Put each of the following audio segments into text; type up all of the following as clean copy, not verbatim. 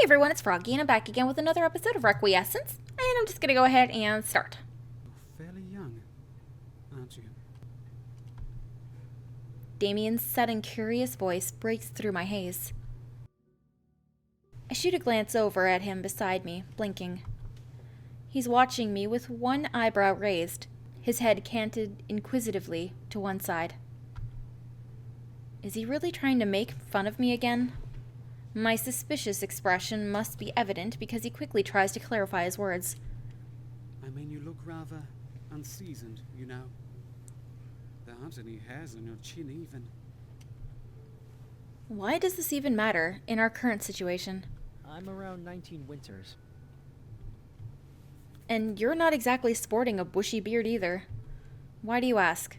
Hey everyone, it's Froggy, and I'm back again with another episode of Requiescence, and I'm just gonna go ahead and start. You're fairly young, aren't you? Damien's sudden curious voice breaks through my haze. I shoot a glance over at him beside me, blinking. He's watching me with one eyebrow raised, his head canted inquisitively to one side. Is he really trying to make fun of me again? My suspicious expression must be evident because he quickly tries to clarify his words. I mean, you look rather unseasoned, you know. There aren't any hairs on your chin even. Why does this even matter in our current situation? I'm around 19 winters. And you're not exactly sporting a bushy beard either. Why do you ask?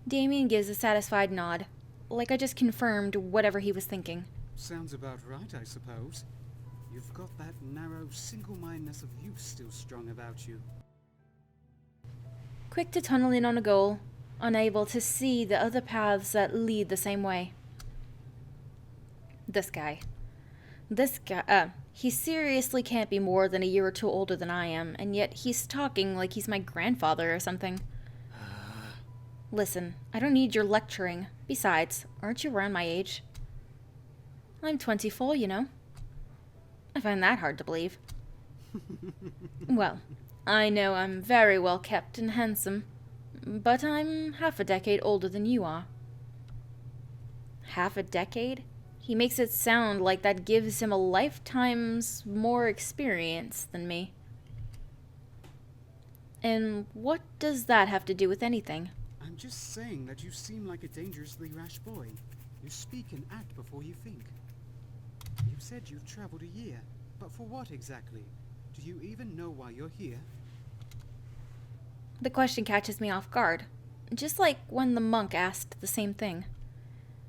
Damien gives a satisfied nod, like I just confirmed whatever he was thinking. Sounds about right, I suppose. You've got that narrow single-mindedness of youth still strong about you. Quick to tunnel in on a goal, unable to see the other paths that lead the same way. This guy, he seriously can't be more than a year or two older than I am, and yet he's talking like he's my grandfather or something. Listen, I don't need your lecturing. Besides, aren't you around my age? I'm 24, you know. I find that hard to believe. Well, I know I'm very well kept and handsome, but I'm half a decade older than you are. Half a decade? He makes it sound like that gives him a lifetime's more experience than me. And what does that have to do with anything? I'm just saying that you seem like a dangerously rash boy. You speak and act before you think. You've said you've traveled a year, but for what exactly? Do you even know why you're here? The question catches me off guard, just like when the monk asked the same thing.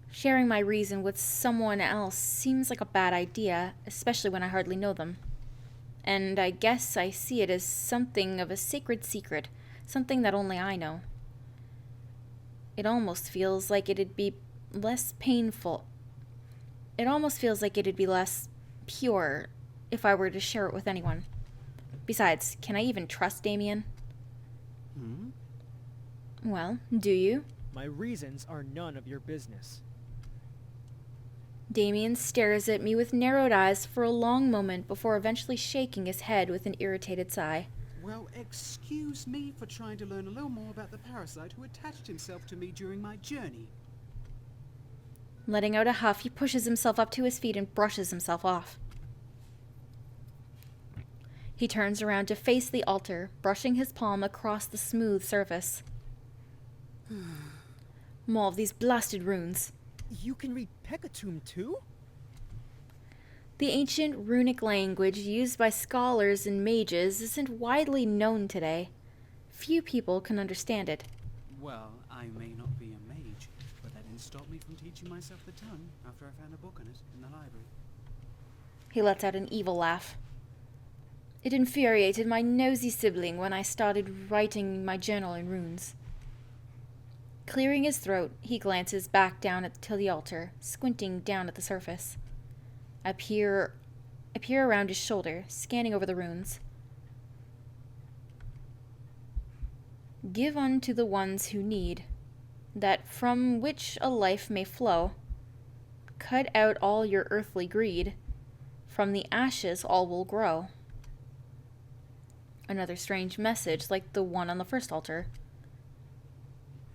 Sharing my reason with someone else seems like a bad idea, especially when I hardly know them. And I guess I see it as something of a sacred secret, something that only I know. It almost feels like it'd be less painful. It almost feels like it'd be less pure if I were to share it with anyone. Besides, can I even trust Damien? Well, do you? My reasons are none of your business. Damien stares at me with narrowed eyes for a long moment before eventually shaking his head with an irritated sigh. Well, excuse me for trying to learn a little more about the parasite who attached himself to me during my journey. Letting out a huff, he pushes himself up to his feet and brushes himself off. He turns around to face the altar, brushing his palm across the smooth surface. More of these blasted runes. You can read Pekatum too? The ancient runic language used by scholars and mages isn't widely known today. Few people can understand it. Well, I may not be a mage, but that didn't stop me from teaching myself the tongue after I found a book on it in the library. He lets out an evil laugh. It infuriated my nosy sibling when I started writing my journal in runes. Clearing his throat, he glances back down to the altar, squinting down at the surface. I peer around his shoulder, scanning over the runes. Give unto the ones who need, that from which a life may flow. Cut out all your earthly greed, from the ashes all will grow. Another strange message like the one on the first altar.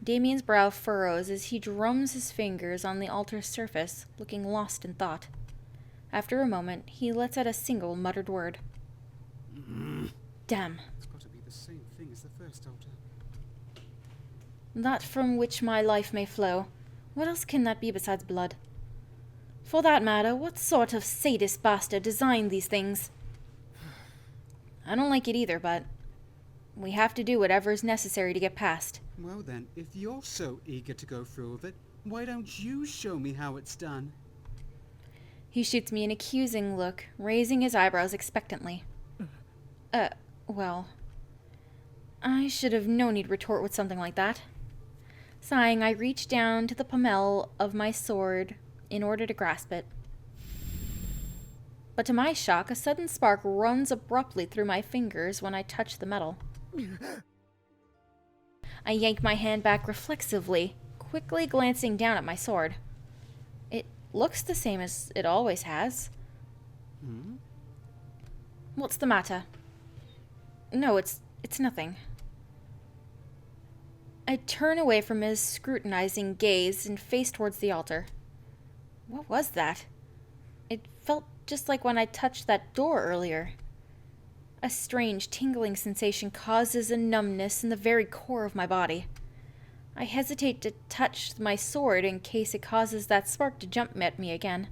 Damien's brow furrows as he drums his fingers on the altar's surface, looking lost in thought. After a moment, he lets out a single muttered word. Damn. It's got to be the same thing as the first altar. That from which my life may flow. What else can that be besides blood? For that matter, what sort of sadist bastard designed these things? I don't like it either, but we have to do whatever is necessary to get past. Well then, if you're so eager to go through with it, why don't you show me how it's done? He shoots me an accusing look, raising his eyebrows expectantly. Well, I should have known he'd retort with something like that. Sighing, I reach down to the pommel of my sword in order to grasp it. But to my shock, a sudden spark runs abruptly through my fingers when I touch the metal. I yank my hand back reflexively, quickly glancing down at my sword. It looks the same as it always has. Hmm? What's the matter? No, it's nothing. I turn away from his scrutinizing gaze and face towards the altar. What was that? It felt just like when I touched that door earlier. A strange tingling sensation causes a numbness in the very core of my body. I hesitate to touch my sword in case it causes that spark to jump at me again.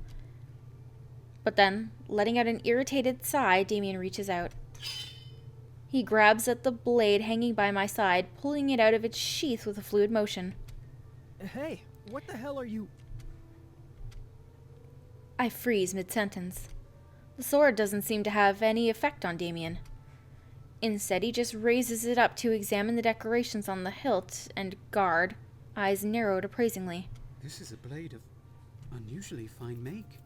But then, letting out an irritated sigh, Damien reaches out. He grabs at the blade hanging by my side, pulling it out of its sheath with a fluid motion. Hey, what the hell are you... I freeze mid-sentence. The sword doesn't seem to have any effect on Damien. Instead, he just raises it up to examine the decorations on the hilt and guard, eyes narrowed appraisingly. This is a blade of unusually fine make.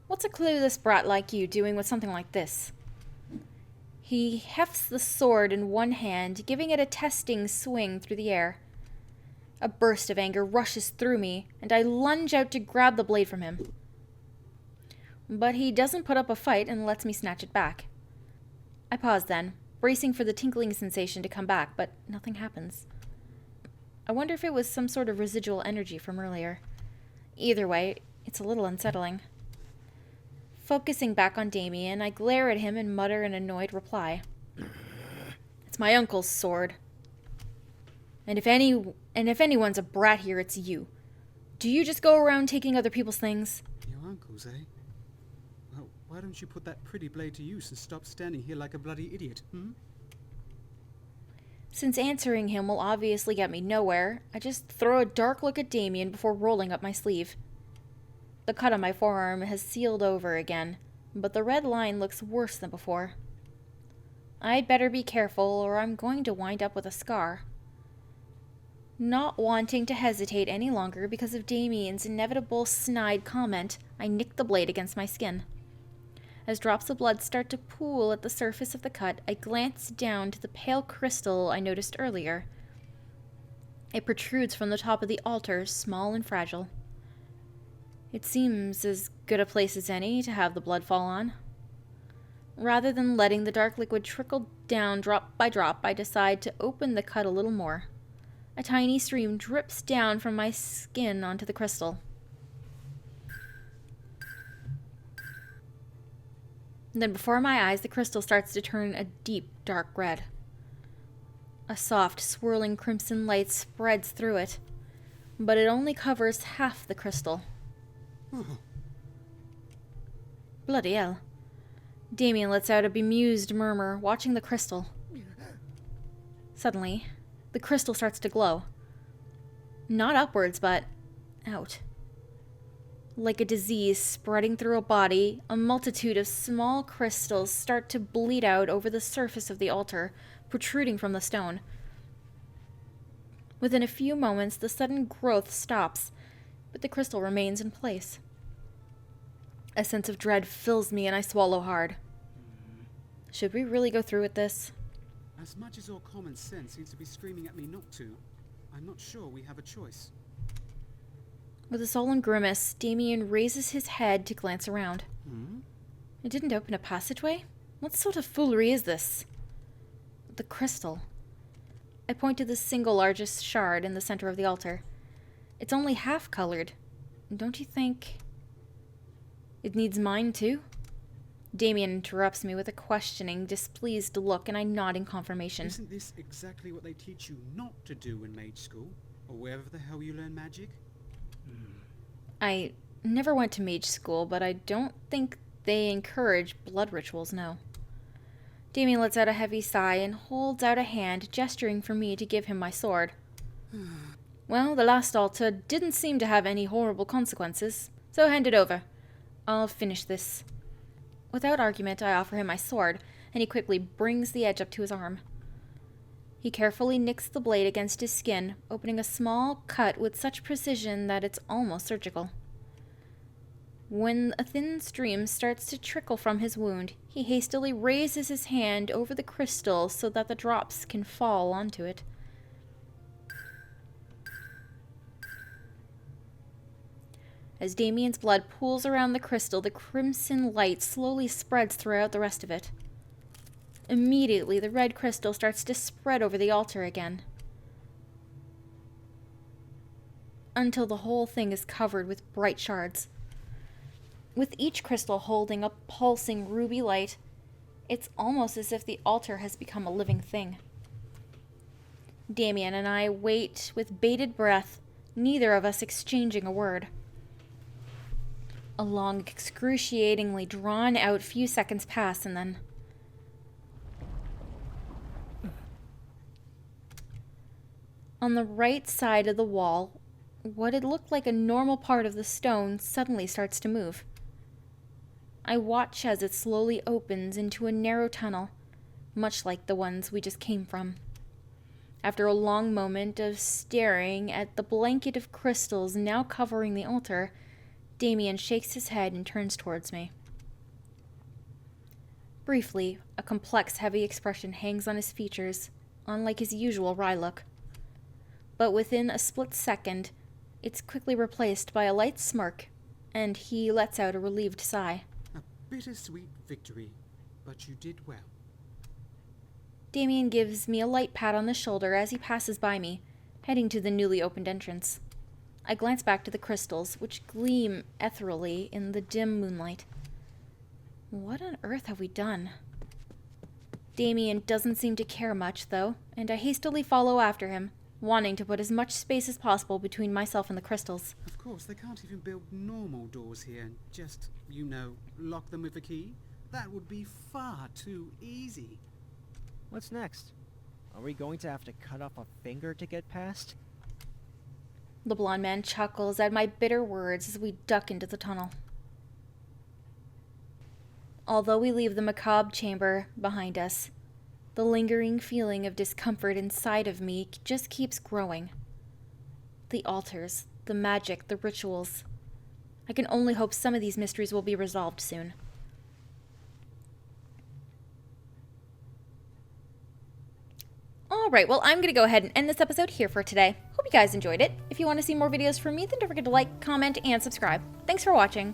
What's a clueless brat like you doing with something like this? He hefts the sword in one hand, giving it a testing swing through the air. A burst of anger rushes through me, and I lunge out to grab the blade from him. But he doesn't put up a fight and lets me snatch it back. I pause then, bracing for the tinkling sensation to come back, but nothing happens. I wonder if it was some sort of residual energy from earlier. Either way, it's a little unsettling. Focusing back on Damien, I glare at him and mutter an annoyed reply. It's my uncle's sword. And if anyone's a brat here, it's you. Do you just go around taking other people's things? Your uncle's, eh? Well, why don't you put that pretty blade to use and stop standing here like a bloody idiot, hmm? Since answering him will obviously get me nowhere, I just throw a dark look at Damien before rolling up my sleeve. The cut on my forearm has sealed over again, but the red line looks worse than before. I'd better be careful or I'm going to wind up with a scar. Not wanting to hesitate any longer because of Damien's inevitable snide comment, I nick the blade against my skin. As drops of blood start to pool at the surface of the cut, I glance down to the pale crystal I noticed earlier. It protrudes from the top of the altar, small and fragile. It seems as good a place as any to have the blood fall on. Rather than letting the dark liquid trickle down drop by drop, I decide to open the cut a little more. A tiny stream drips down from my skin onto the crystal. Then before my eyes, the crystal starts to turn a deep, dark red. A soft, swirling crimson light spreads through it, but it only covers half the crystal. Bloody hell. Damien lets out a bemused murmur, watching the crystal. Suddenly, the crystal starts to glow. Not upwards, but out. Like a disease spreading through a body, a multitude of small crystals start to bleed out over the surface of the altar, protruding from the stone. Within a few moments, the sudden growth stops, but the crystal remains in place. A sense of dread fills me and I swallow hard. Should we really go through with this? As much as your common sense seems to be screaming at me not to, I'm not sure we have a choice. With a sullen grimace, Damien raises his head to glance around. It didn't open a passageway? What sort of foolery is this? The crystal. I point to the single largest shard in the center of the altar. It's only half-colored. Don't you think it needs mine too? Damien interrupts me with a questioning, displeased look, and I nod in confirmation. Isn't this exactly what they teach you not to do in mage school? Or wherever the hell you learn magic? I never went to mage school, but I don't think they encourage blood rituals, no. Damien lets out a heavy sigh and holds out a hand, gesturing for me to give him my sword. Well, the last altar didn't seem to have any horrible consequences, so hand it over. I'll finish this. Without argument, I offer him my sword, and he quickly brings the edge up to his arm. He carefully nicks the blade against his skin, opening a small cut with such precision that it's almost surgical. When a thin stream starts to trickle from his wound, he hastily raises his hand over the crystal so that the drops can fall onto it. As Damien's blood pools around the crystal, the crimson light slowly spreads throughout the rest of it. Immediately, the red crystal starts to spread over the altar again, until the whole thing is covered with bright shards. With each crystal holding a pulsing ruby light, it's almost as if the altar has become a living thing. Damien and I wait with bated breath, neither of us exchanging a word. A long, excruciatingly drawn-out few seconds pass, and then... on the right side of the wall, what had looked like a normal part of the stone suddenly starts to move. I watch as it slowly opens into a narrow tunnel, much like the ones we just came from. After a long moment of staring at the blanket of crystals now covering the altar, Damien shakes his head and turns towards me. Briefly, a complex, heavy expression hangs on his features, unlike his usual wry look. But within a split second, it's quickly replaced by a light smirk, and he lets out a relieved sigh. A bittersweet victory, but you did well. Damien gives me a light pat on the shoulder as he passes by me, heading to the newly opened entrance. I glance back to the crystals, which gleam ethereally in the dim moonlight. What on earth have we done? Damien doesn't seem to care much, though, and I hastily follow after him, wanting to put as much space as possible between myself and the crystals. Of course, they can't even build normal doors here and just, lock them with a key. That would be far too easy. What's next? Are we going to have to cut off a finger to get past? The blonde man chuckles at my bitter words as we duck into the tunnel. Although we leave the macabre chamber behind us, the lingering feeling of discomfort inside of me just keeps growing. The altars, the magic, the rituals. I can only hope some of these mysteries will be resolved soon. Alright, well, I'm going to go ahead and end this episode here for today. Hope you guys enjoyed it. If you want to see more videos from me, then don't forget to like, comment, and subscribe. Thanks for watching.